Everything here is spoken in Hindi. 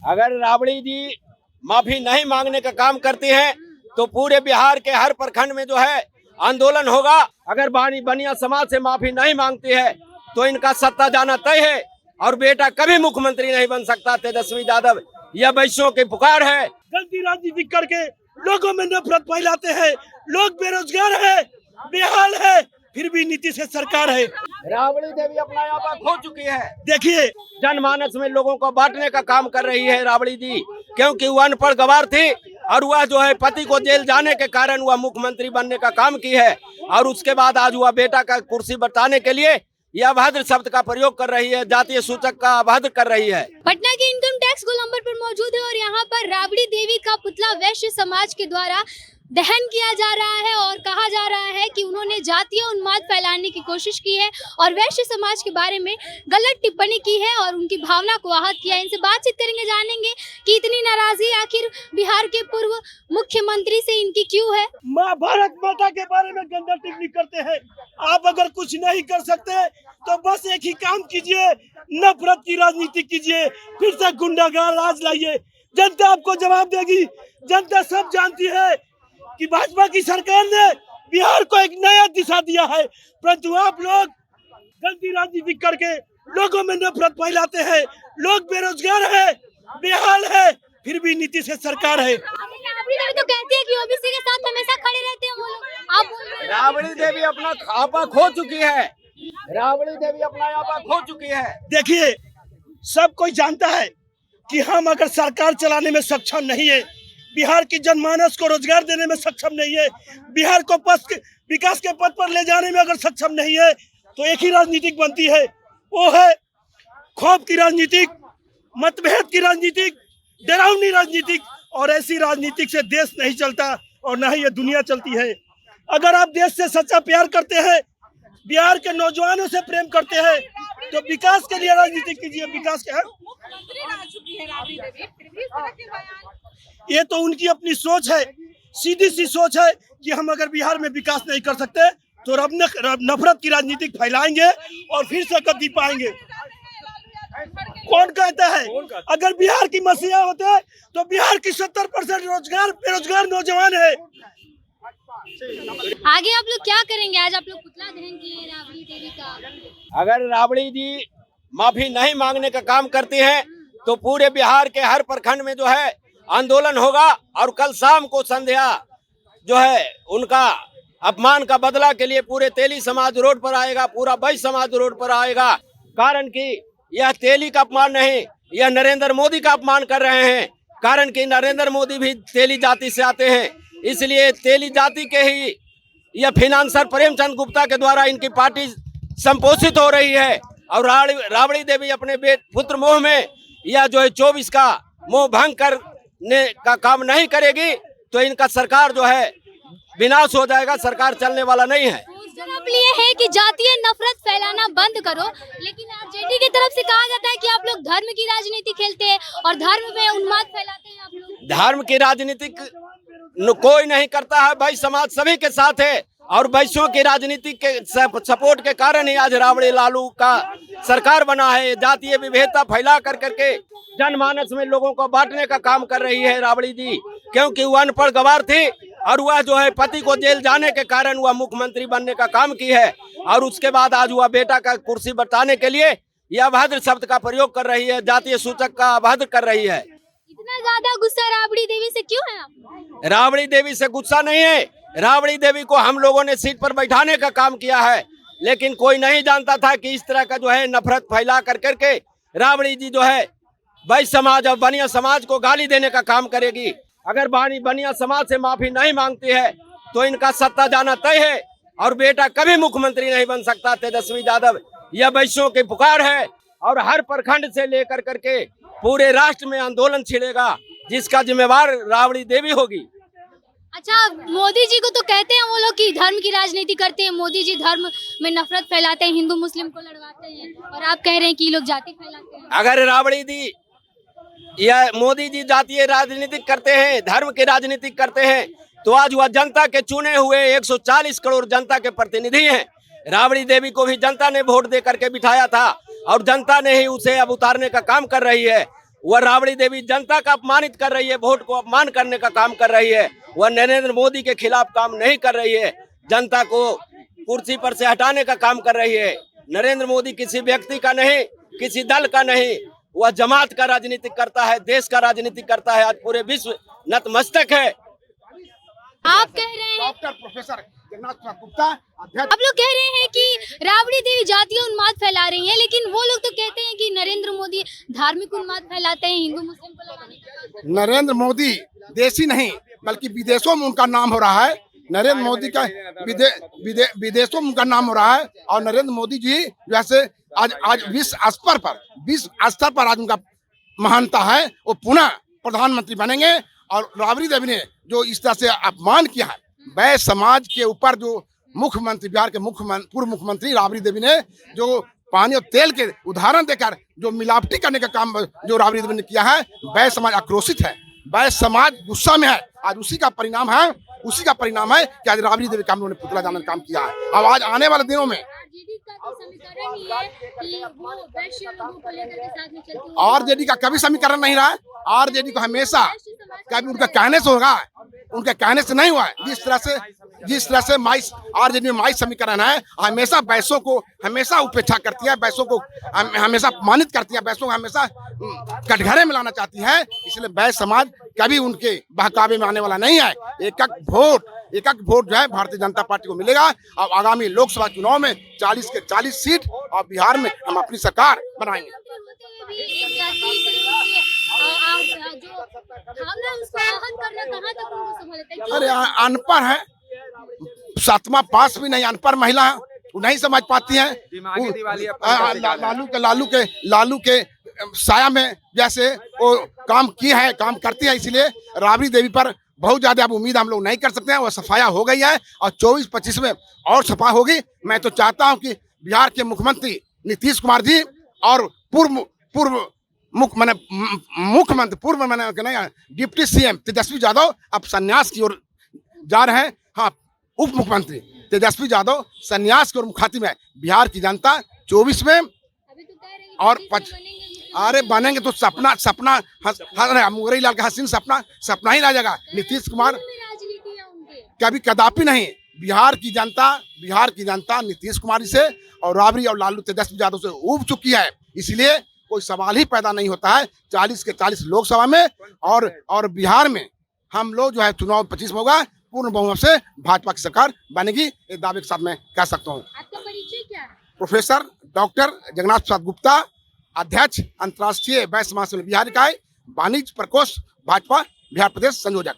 अगर राबड़ी जी माफी नहीं मांगने का काम करती हैं तो पूरे बिहार के हर प्रखंड में जो है आंदोलन होगा। अगर बनिया समाज से माफी नहीं मांगती है तो इनका सत्ता जाना तय है और बेटा कभी मुख्यमंत्री नहीं बन सकता। तेजस्वी यादव, यह वैश्यों की पुकार है। गलती राजनीति करके लोगों में नफरत फैलाते हैं। लोग बेरोजगार है, बेहाल है, फिर भी नीतीश से सरकार है। राबड़ी देवी अपना आपा खो चुकी है। देखिए, जनमानस में लोगों को बांटने का काम कर रही है राबड़ी जी, क्योंकि वह अनपढ़ गवार थी और वह जो है पति को जेल जाने के कारण वह मुख्यमंत्री बनने का काम की है और उसके बाद आज वह बेटा का कुर्सी बताने के लिए यह अभद्र शब्द का प्रयोग कर रही है, जातीय सूचक का अभद्र कर रही है। पटना के इनकम टैक्स गोलंबर पर मौजूद है और यहाँ पर राबड़ी देवी का पुतला वैश्य समाज के द्वारा दहन किया जा रहा है और कहा जा रहा है कि उन्होंने जातीय उन्माद फैलाने की कोशिश की है और वैश्य समाज के बारे में गलत टिप्पणी की है और उनकी भावना को आहत किया। इनसे बातचीत करेंगे, जानेंगे कि इतनी नाराजगी आखिर बिहार के पूर्व मुख्यमंत्री से इनकी क्यों है। माँ भारत माता के बारे में गंदा टिप्पणी करते हैं। आप अगर कुछ नहीं कर सकते तो बस एक ही काम कीजिए, नफरत की राजनीति कीजिए, फिर से गुंडागर्द राज लाइए। जनता आपको जवाब देगी। जनता सब जानती है कि भाजपा की सरकार ने बिहार को एक नया दिशा दिया है, परंतु आप लोग गलती राजनीति करके लोगों में नफरत फैलाते हैं। लोग बेरोजगार है, बेहाल है, फिर भी नीतीश से सरकार है। राबड़ी देवी तो कहती है कि ओबीसी के साथ हमेशा खड़े रहते हैं वो लोग। आप राबड़ी देवी अपना आपा खो चुकी है। राबड़ी देवी अपना आपा खो चुकी है। देखिए, सब कोई जानता है कि हम अगर सरकार चलाने में सक्षम नहीं है, बिहार की जनमानस को रोजगार देने में सक्षम नहीं है, बिहार को विकास के पथ पर ले जाने में अगर सक्षम नहीं है, तो एक ही राजनीतिक बनती है, वो है खौफ की राजनीतिक, मतभेद की राजनीतिक, डरावनी राजनीतिक। और ऐसी राजनीतिक से देश नहीं चलता और न ही ये दुनिया चलती है। अगर आप देश से सच्चा प्यार करते हैं, बिहार के नौजवानों से प्रेम करते हैं, तो विकास के लिए राजनीति कीजिए। विकास के ये तो उनकी अपनी सोच है, सीधी सी सोच है कि हम अगर बिहार में विकास नहीं कर सकते तो नफरत की राजनीति फैलाएंगे और फिर से गद्दी पाएंगे। कौन कहता है? अगर बिहार की मसीहा होते तो बिहार की 70% बेरोजगार नौजवान है। आगे आप लोग क्या करेंगे? आज आप लोग पुतला दहन किए राबड़ी देवी का। अगर राबड़ी जी माफी नहीं मांगने का काम करती हैं तो पूरे बिहार के हर प्रखंड में जो है आंदोलन होगा और कल शाम को संध्या जो है उनका अपमान का बदला के लिए पूरे तेली समाज रोड पर आएगा, पूरा वैश्य समाज रोड पर आएगा। कारण कि यह तेली का अपमान नहीं, यह नरेंद्र मोदी का अपमान कर रहे हैं। कारण कि नरेंद्र मोदी भी तेली जाति से आते हैं, इसलिए तेली जाति के ही यह फिनांसर प्रेमचंद गुप्ता के द्वारा इनकी पार्टी संपोषित हो रही है। और राबड़ी देवी अपने पुत्र मोह में यह जो है 24 का मोह भंग करने का काम नहीं करेगी तो इनका सरकार जो है विनाश हो जाएगा। सरकार चलने वाला नहीं है। आप लिए है कि जातीय नफरत फैलाना बंद करो, लेकिन आरजेडी की तरफ से कहा जाता है कि आप लोग धर्म की राजनीति खेलते हैं और धर्म में उन्माद फैलाते हैं। आप लोग धर्म की राजनीति कोई नहीं करता है, भाई समाज सभी के साथ है और वैश्यों की राजनीति के सपोर्ट के कारण ही आज राबड़ी लालू का सरकार बना है। जातीय विभेदता फैला कर करके जनमानस में लोगों को बांटने का काम कर रही है राबड़ी जी, क्योंकि वह अनपढ़ गवार थी और वह जो है पति को जेल जाने के कारण वह मुख्यमंत्री बनने का काम की है और उसके बाद आज वह बेटा का कुर्सी बताने के लिए यह अभद्र शब्द का प्रयोग कर रही है, जातीय सूचक का अभद्र कर रही है। इतना ज्यादा गुस्सा राबड़ी देवी से क्यों है आप? राबड़ी देवी से गुस्सा नहीं है। राबड़ी देवी को हम लोगों ने सीट पर बैठाने का काम किया है, लेकिन कोई नहीं जानता था कि इस तरह का जो है नफरत फैला कर करके राबड़ी जी जो है वैश्य समाज और बनिया समाज को गाली देने का काम करेगी। अगर बनिया समाज से माफी नहीं मांगती है तो इनका सत्ता जाना तय है और बेटा कभी मुख्यमंत्री नहीं बन सकता। तेजस्वी यादव, यह वैश्यों की पुकार है और हर प्रखंड से लेकर करके पूरे राष्ट्र में आंदोलन छिड़ेगा, जिसका जिम्मेवार राबड़ी देवी होगी। अच्छा, मोदी जी को तो कहते हैं वो लोग कि धर्म की राजनीति करते हैं, मोदी जी धर्म में नफरत फैलाते हैं, हिंदू मुस्लिम को लड़वाते हैं, और आप कह रहे हैं कि ये लोग जाति फैलाते हैं। अगर राबड़ी दी या मोदी जी जातीय राजनीति करते हैं, धर्म की राजनीति करते हैं, तो आज वह जनता के चुने हुए 140 करोड़ जनता के प्रतिनिधि हैं। राबड़ी देवी को भी जनता ने वोट दे करके बिठाया था और जनता ने ही उसे अब उतारने का काम कर रही है। वह राबड़ी देवी जनता का अपमानित कर रही है, वोट को अपमान करने का काम कर रही है। वह नरेंद्र मोदी के खिलाफ काम नहीं कर रही है, जनता को कुर्सी पर से हटाने का काम कर रही है। नरेंद्र मोदी किसी व्यक्ति का नहीं, किसी दल का नहीं, वह जमात का राजनीति करता है, देश का राजनीति करता है। आज पूरे विश्व नतमस्तक है। आप कह रहे हैं, डॉक्टर प्रोफेसर जगन्नाथ प्रसाद गुप्ता अध्यक्ष। आप लोग कह रहे हैं कि राबड़ी देवी जातीय उन्माद फैला रही है, लेकिन वो लोग तो कहते हैं कि नरेंद्र मोदी धार्मिक उन्माद फैलाते हैं, हिंदू मुस्लिम को लड़ाने का। नरेंद्र मोदी देशी नहीं बल्कि विदेशों में उनका नाम हो रहा है। नरेंद्र मोदी का विदेशों में उनका नाम हो रहा है। और नरेंद्र मोदी जी जैसे आज विश्व स्तर पर आज उनका महानता है। वो पुनः प्रधानमंत्री बनेंगे। और राबड़ी देवी ने जो इस तरह से अपमान किया है वैश्य समाज के ऊपर, जो मुख्यमंत्री बिहार के पूर्व मुख्यमंत्री राबड़ी देवी ने जो पानी और तेल के उदाहरण देकर जो मिलावटी करने का काम जो राबड़ी देवी ने किया है, वैश्य समाज आक्रोशित है, वैश्य समाज गुस्सा में है। आज उसी का परिणाम है कि आज राबड़ी देवी का हम लोगों ने पुतला जलाने का काम किया है। अब आज आने वाले दिनों में आरजेडी का कभी समीकरण नहीं रहा है। आरजेडी को हमेशा कभी उनका कहने से होगा, उनके कहने से नहीं हुआ है। जिस तरह से आरजेडी में माई समीकरण है, हमेशा वैश्यों को हमेशा उपेक्षा करती है, वैश्यों को हमेशा अपमानित करती है, वैश्यों को हमेशा कटघरे में लाना चाहती है। इसलिए वैश्य समाज कभी उनके बहकावे में आने वाला नहीं है। एक एक वोट जो है भारतीय जनता पार्टी को मिलेगा। अब आगामी लोकसभा चुनाव में 40 के 40 सीट और बिहार में हम अपनी सरकार बनाएंगे। अरे अनपढ़ है, 7वां पास भी नहीं, अनपढ़ महिला है, वो नहीं समझ पाती है। लालू के साया में जैसे वो काम करती है। इसलिए राबड़ी देवी पर बहुत ज्यादा अब उम्मीद हम लोग नहीं कर सकते हैं। वो सफाया हो गई है और 24-25 में और सफा होगी। मैं तो चाहता हूं कि बिहार के मुख्यमंत्री नीतीश कुमार जी और डिप्टी सीएम तेजस्वी यादव अब संन्यास की ओर जा रहे हैं। हाँ, उप मुख्यमंत्री तेजस्वी यादव संन्यास की ओर मुखातिब है। बिहार की जनता 24 में और अरे बनेंगे तो सपना मुगरी लाल का हसीन सपना ही रह जाएगा। नीतीश कुमार कभी कदापि नहीं। बिहार की जनता नीतीश कुमार से और राबड़ी और लालू तेजस्वी यादव से उब चुकी है। इसलिए कोई सवाल ही पैदा नहीं होता है 40 के 40 लोकसभा में और बिहार में हम लोग जो है चुनाव 25 में होगा, पूर्ण बहुमत से भाजपा की सरकार बनेगी। इस दावे के साथ मैं कह सकता हूँ। आपका परिचय क्या है? प्रोफेसर डॉक्टर जगन्नाथ प्रसाद गुप्ता, अध्यक्ष अंतर्राष्ट्रीय वैश्य समाज बिहार इकाई, वाणिज्य प्रकोष्ठ भाजपा बिहार प्रदेश संयोजक।